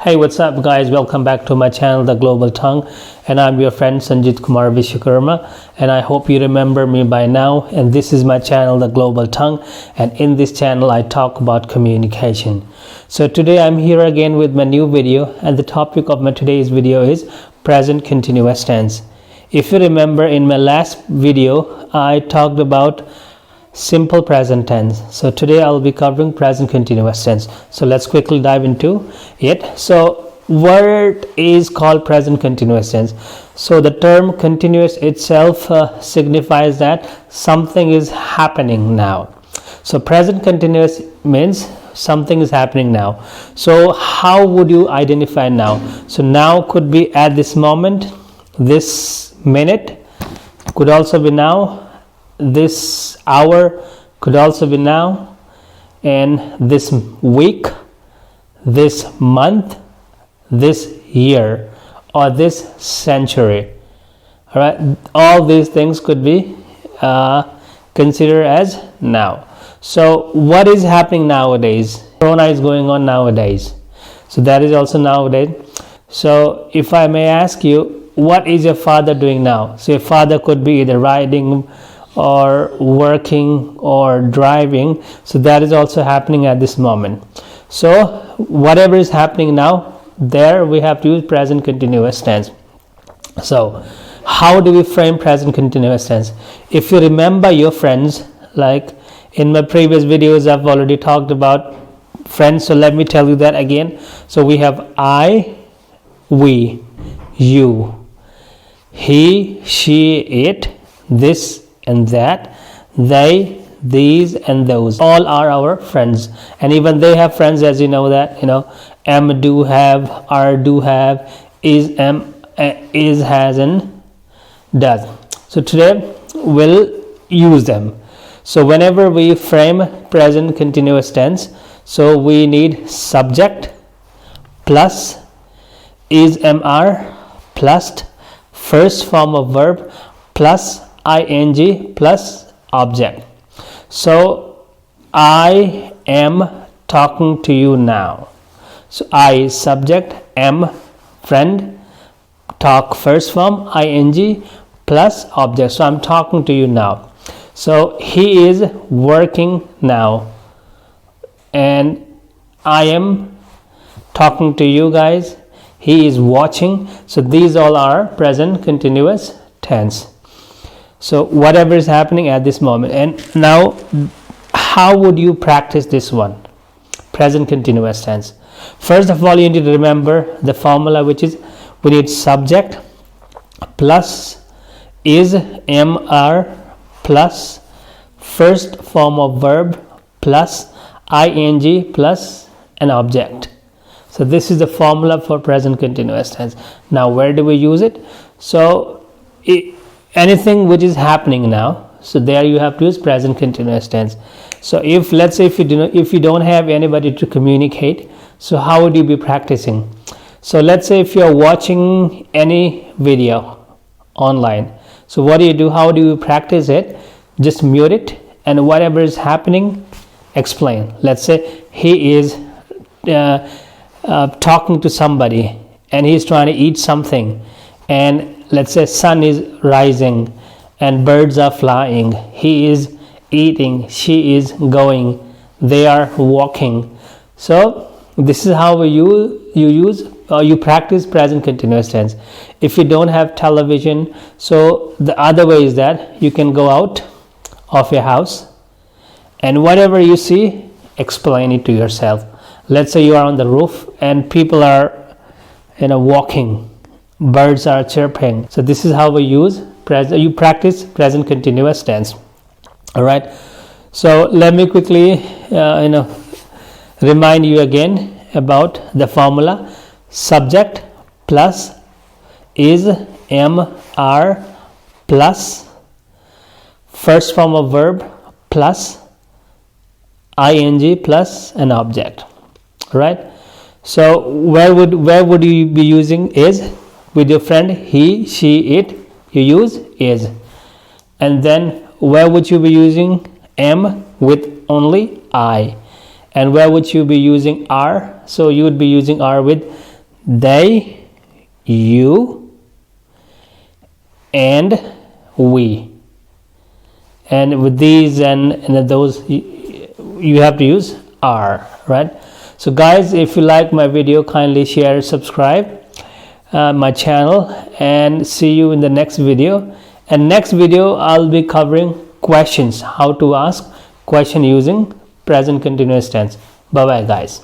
Hey, what's up guys? Welcome back to my channel The Global Tongue, and I'm your friend Sanjit Kumar Vishwakarma, and I hope you remember me by now. And this is my channel The Global Tongue, and in this channel I talk about communication. So today I'm here again with my new video, and the topic of my today's video is present continuous tense. If you remember, in my last video I talked about simple present tense. So today I'll be covering present continuous tense. So let's quickly dive into it. So what is called present continuous tense? So the term continuous itself signifies that something is happening now. So present continuous means something is happening now. So how would you identify now? So now could be at this moment, this minute, could also be now, this hour, could also be now, and this week, this month, this year, or this century. All right, all these things could be considered as now. So what is happening nowadays? Corona is going on nowadays, so that is also nowadays. So if I may ask you, what is your father doing now? So your father could be either riding or working or driving, so that is also happening at this moment. So whatever is happening now, there we have to use present continuous tense. So how do we frame present continuous tense? If you remember your friends, like in my previous videos I've already talked about friends, so let me tell you that again. So we have I, we, you, he, she, it, this and that, they, these and those, all are our friends. And even they have friends, as you know that, am, do, have, are, do, have, is, am, is, has and does. So today we'll use them. So whenever we frame present continuous tense, so we need subject plus is, am, are plus first form of verb plus ing plus object. So I am talking to you now. So I is subject, am friend, talk first form, ing plus object. So I'm talking to you now. So he is working now, and I am talking to you guys. He is watching. So these all are present continuous tense. So whatever is happening at this moment. And now how would you practice this one, present continuous tense? First of all, you need to remember the formula, which is we need subject plus is, am, are plus first form of verb plus ing plus an object. So this is the formula for present continuous tense. Now where do we use it? So anything which is happening now, so there you have to use present continuous tense. So if, let's say, if you don't have anybody to communicate, so how would you be practicing? So let's say if you are watching any video online, so what do? How do you practice it? Just mute it, and whatever is happening, explain. Let's say he is talking to somebody and he's trying to eat something, and let's say sun is rising and birds are flying, he is eating, she is going, they are walking. So this is how you practice present continuous tense. If you don't have television, so the other way is that you can go out of your house and whatever you see, explain it to yourself. Let's say you are on the roof and people are walking, birds are chirping. So this is how we use you practice present continuous tense. All right, so let me quickly remind you again about the formula. Subject plus is, am, are plus first form of verb plus ing plus an object. All right, so where would you be using is? With your friend he, she, it, you use is. And then where would you be using am? With only I. And where would you be using are? So you would be using are with they, you, and we. And with these and those, you have to use are, right? So guys, if you like my video, kindly share, subscribe my channel, and see you in the next video. And next video I'll be covering questions, how to ask question using present continuous tense. Bye bye guys.